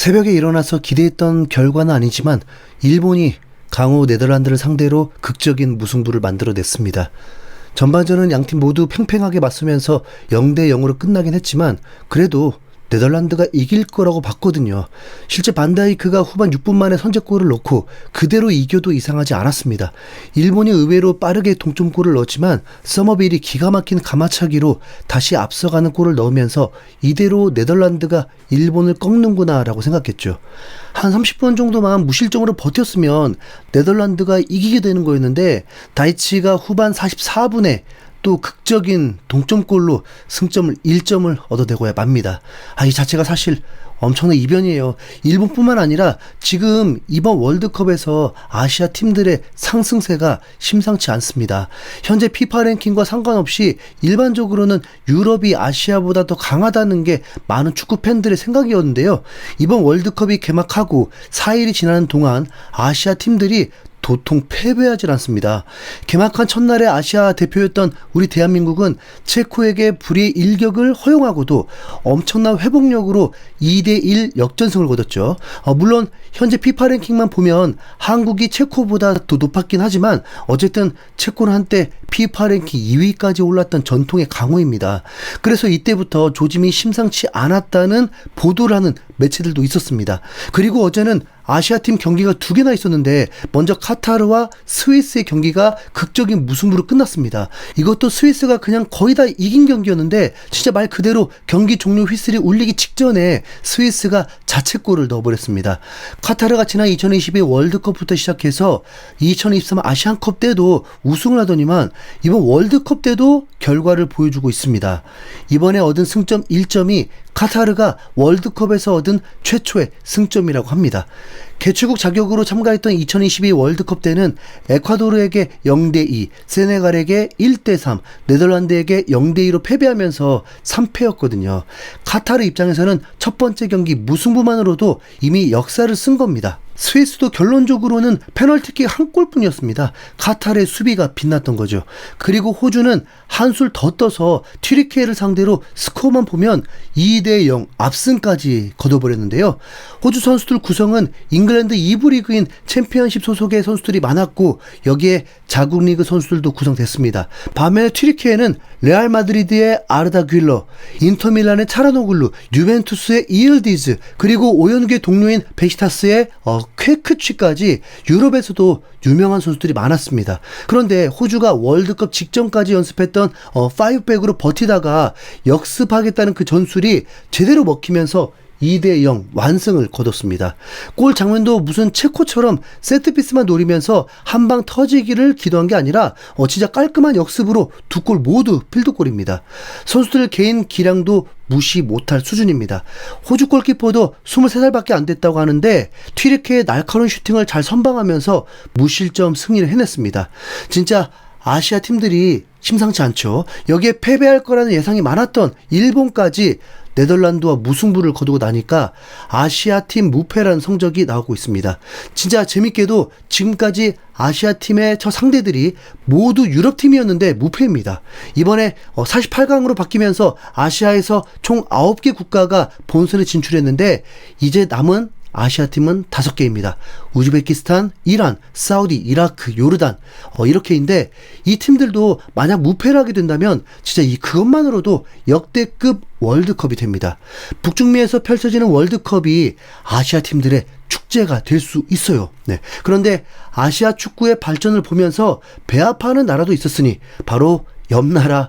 새벽에 일어나서 기대했던 결과는 아니지만 일본이 강호 네덜란드를 상대로 극적인 무승부를 만들어냈습니다. 전반전은 양팀 모두 팽팽하게 맞서면서 0대 0으로 끝나긴 했지만 그래도 네덜란드가 이길 거라고 봤거든요. 실제 반다이크가 후반 6분 만에 선제골을 넣고 그대로 이겨도 이상하지 않았습니다. 일본이 의외로 빠르게 동점골을 넣었지만 서머빌이 기가 막힌 가마차기로 다시 앞서가는 골을 넣으면서 이대로 네덜란드가 일본을 꺾는구나 라고 생각했죠. 한 30분 정도만 무실점으로 버텼으면 네덜란드가 이기게 되는 거였는데 다이치가 후반 44분에 또 극적인 동점골로 승점을 1점을 얻어내고야 맙니다. 이 자체가 사실 엄청난 이변이에요. 일본뿐만 아니라 지금 이번 월드컵에서 아시아 팀들의 상승세가 심상치 않습니다. 현재 피파 랭킹과 상관없이 일반적으로는 유럽이 아시아보다 더 강하다는 게 많은 축구 팬들의 생각이었는데요. 이번 월드컵이 개막하고 4일이 지나는 동안 아시아 팀들이 도통 패배하질 않습니다. 개막한 첫날에 아시아 대표였던 우리 대한민국은 체코에게 불의의 일격을 허용하고도 엄청난 회복력으로 2대1 역전승을 거뒀죠. 물론 현재 피파 랭킹만 보면 한국이 체코보다 더 높았긴 하지만 어쨌든 체코는 한때 피파 랭킹 2위까지 올랐던 전통의 강호입니다. 그래서 이때부터 조짐이 심상치 않았다는 보도를 하는 매체들도 있었습니다. 그리고 어제는 아시아팀 경기가 2개나 있었는데 먼저 카타르와 스위스의 경기가 극적인 무승부로 끝났습니다. 이것도 스위스가 그냥 거의 다 이긴 경기였는데 진짜 말 그대로 경기 종료 휘슬이 울리기 직전에 스위스가 자책골을 넣어버렸습니다. 카타르가 지난 2022 월드컵부터 시작해서 2023 아시안컵 때도 우승을 하더니만 이번 월드컵 때도 결과를 보여주고 있습니다. 이번에 얻은 승점 1점이 카타르가 월드컵에서 얻은 최초의 승점이라고 합니다. 개최국 자격으로 참가했던 2022 월드컵 때는 에콰도르에게 0대2, 세네갈에게 1대3, 네덜란드에게 0대2로 패배하면서 3패였거든요. 카타르 입장에서는 첫 번째 경기 무승부만으로도 이미 역사를 쓴 겁니다. 스위스도 결론적으로는 페널티킥 한 골뿐이었습니다. 카타르의 수비가 빛났던 거죠. 그리고 호주는 한술 더 떠서 튀르키예를 상대로 스코어만 보면 2대0 압승까지 거둬버렸는데요. 호주 선수들 구성은 잉글랜드 2부 리그인 챔피언십 소속의 선수들이 많았고 여기에 자국 리그 선수들도 구성됐습니다. 반면에 튀르키예는 레알 마드리드의 아르다 귤러, 인터밀란의 차라노글루, 유벤투스의 이엘디즈, 그리고 오연구의 동료인 베시타스의 퀘크취까지 유럽에서도 유명한 선수들이 많았습니다. 그런데 호주가 월드컵 직전까지 연습했던 5백으로 버티다가 역습하겠다는 그 전술이 제대로 먹히면서 2대0 완승을 거뒀습니다. 골 장면도 무슨 체코처럼 세트피스만 노리면서 한 방 터지기를 기도한 게 아니라 진짜 깔끔한 역습으로 두 골 모두 필드골입니다. 선수들 개인 기량도 무시 못할 수준입니다. 호주 골키퍼도 23살밖에 안 됐다고 하는데 튀르키예의 날카로운 슈팅을 잘 선방하면서 무실점 승리를 해냈습니다. 진짜 아시아 팀들이 심상치 않죠. 여기에 패배할 거라는 예상이 많았던 일본까지 네덜란드와 무승부를 거두고 나니까 아시아팀 무패라는 성적이 나오고 있습니다. 진짜 재밌게도 지금까지 아시아팀의 저 상대들이 모두 유럽팀이었는데 무패입니다. 이번에 48강으로 바뀌면서 아시아에서 총 9개 국가가 본선에 진출했는데 이제 남은 아시아팀은 5개입니다. 우즈베키스탄, 이란, 사우디, 이라크, 요르단 이렇게인데 이 팀들도 만약 무패를 하게 된다면 진짜 그것만으로도 역대급 월드컵이 됩니다. 북중미에서 펼쳐지는 월드컵이 아시아 팀들의 축제가 될 수 있어요. 네. 그런데 아시아 축구의 발전을 보면서 배합하는 나라도 있었으니 바로 옆나라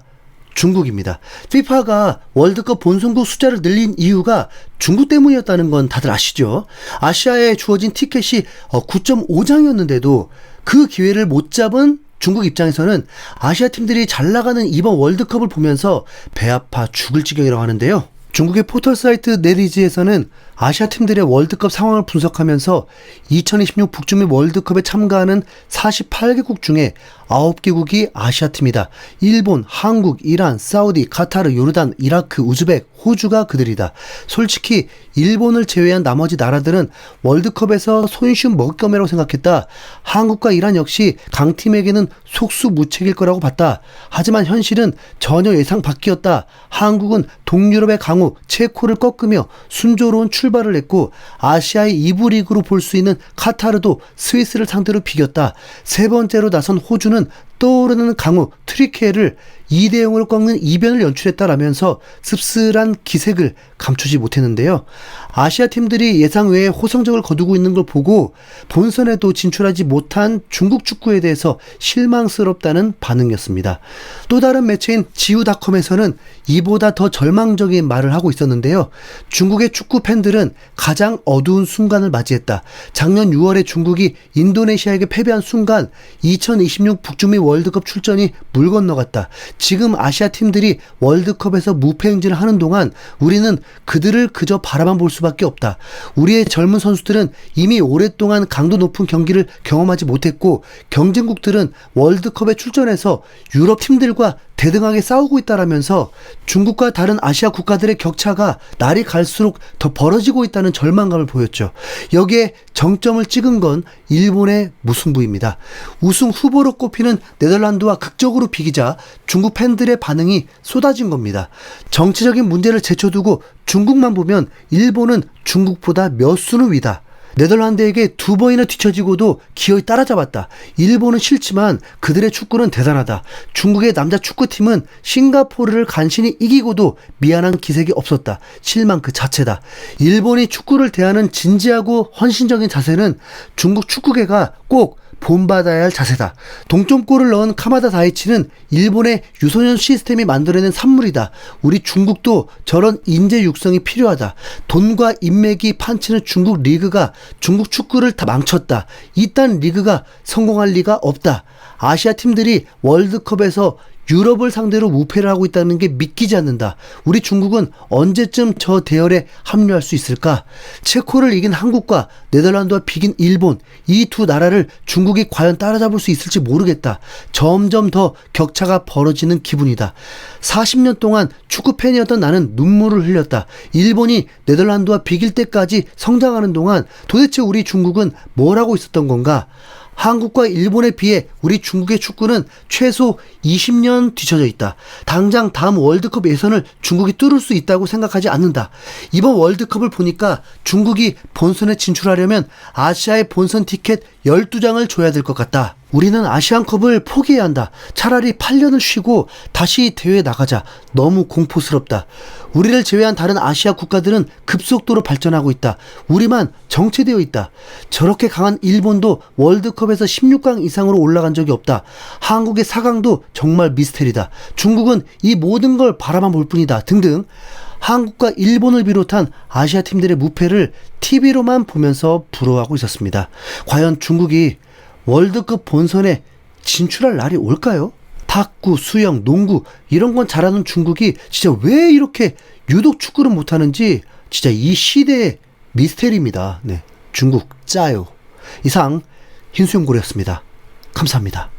중국입니다. 피파가 월드컵 본선국 숫자를 늘린 이유가 중국 때문이었다는 건 다들 아시죠? 아시아에 주어진 티켓이 9.5장이었는데도 그 기회를 못 잡은 중국 입장에서는 아시아 팀들이 잘 나가는 이번 월드컵을 보면서 배 아파 죽을 지경이라고 하는데요. 중국의 포털 사이트 네리즈에서는 아시아 팀들의 월드컵 상황을 분석하면서 2026 북중미 월드컵에 참가하는 48개국 중에 9개국이 아시아 팀이다. 일본, 한국, 이란, 사우디, 카타르, 요르단, 이라크, 우즈벡, 호주가 그들이다. 솔직히 일본을 제외한 나머지 나라들은 월드컵에서 손쉬운 먹잇감이라고 생각했다. 한국과 이란 역시 강팀에게는 속수무책일 거라고 봤다. 하지만 현실은 전혀 예상 밖이었다. 한국은 동유럽의 강호 체코를 꺾으며 순조로운 출발 출발을 했고 아시아의 2부 리그로 볼 수 있는 카타르도 스위스를 상대로 비겼다. 세 번째로 나선 호주는 떠오르는 강호 트리케를 2대0으로 꺾는 이변을 연출했다라면서 씁쓸한 기색을 감추지 못했는데요. 아시아 팀들이 예상 외의 호성적을 거두고 있는 걸 보고 본선에도 진출하지 못한 중국 축구에 대해서 실망스럽다는 반응이었습니다. 또 다른 매체인 지우닷컴에서는 이보다 더 절망적인 말을 하고 있었는데요. 중국의 축구 팬들은 가장 어두운 순간을 맞이했다. 작년 6월에 중국이 인도네시아에게 패배한 순간 2026 북중미 월드컵 출전이 물 건너갔다. 지금 아시아 팀들이 월드컵에서 무패 행진을 하는 동안 우리는 그들을 그저 바라만 볼 수밖에 없다. 우리의 젊은 선수들은 이미 오랫동안 강도 높은 경기를 경험하지 못했고 경쟁국들은 월드컵에 출전해서 유럽 팀들과 대등하게 싸우고 있다라면서 중국과 다른 아시아 국가들의 격차가 날이 갈수록 더 벌어지고 있다는 절망감을 보였죠. 여기에 정점을 찍은 건 일본의 무승부입니다. 우승 후보로 꼽히는 네덜란드와 극적으로 비기자 중국 팬들의 반응이 쏟아진 겁니다. 정치적인 문제를 제쳐두고 중국만 보면 일본은 중국보다 몇 수는 위다. 네덜란드에게 2번이나 뒤처지고도 기어이 따라잡았다. 일본은 싫지만 그들의 축구는 대단하다. 중국의 남자 축구팀은 싱가포르를 간신히 이기고도 미안한 기색이 없었다. 실망 그 자체다. 일본이 축구를 대하는 진지하고 헌신적인 자세는 중국 축구계가 꼭 본받아야 할 자세다. 동점골을 넣은 카마다 다이치는 일본의 유소년 시스템이 만들어낸 산물이다. 우리 중국도 저런 인재 육성이 필요하다. 돈과 인맥이 판치는 중국 리그가 중국 축구를 다 망쳤다. 이딴 리그가 성공할 리가 없다. 아시아 팀들이 월드컵에서 유럽을 상대로 무패를 하고 있다는 게 믿기지 않는다. 우리 중국은 언제쯤 저 대열에 합류할 수 있을까? 체코를 이긴 한국과 네덜란드와 비긴 일본, 이 두 나라를 중국이 과연 따라잡을 수 있을지 모르겠다. 점점 더 격차가 벌어지는 기분이다. 40년 동안 축구 팬이었던 나는 눈물을 흘렸다. 일본이 네덜란드와 비길 때까지 성장하는 동안 도대체 우리 중국은 뭘 하고 있었던 건가? 한국과 일본에 비해 우리 중국의 축구는 최소 20년 뒤처져 있다. 당장 다음 월드컵 예선을 중국이 뚫을 수 있다고 생각하지 않는다. 이번 월드컵을 보니까 중국이 본선에 진출하려면 아시아의 본선 티켓 12장을 줘야 될 것 같다. 우리는 아시안컵을 포기해야 한다. 차라리 8년을 쉬고 다시 대회에 나가자. 너무 공포스럽다. 우리를 제외한 다른 아시아 국가들은 급속도로 발전하고 있다. 우리만 정체되어 있다. 저렇게 강한 일본도 월드컵에서 16강 이상으로 올라간 적이 없다. 한국의 4강도 정말 미스테리다. 중국은 이 모든 걸 바라만 볼 뿐이다. 등등. 한국과 일본을 비롯한 아시아 팀들의 무패를 TV로만 보면서 부러워하고 있었습니다. 과연 중국이 월드컵 본선에 진출할 날이 올까요? 탁구, 수영, 농구 이런 건 잘하는 중국이 진짜 왜 이렇게 유독 축구를 못하는지 진짜 이 시대의 미스테리입니다. 네, 중국 짜요. 이상 흰수염고래였습니다. 감사합니다.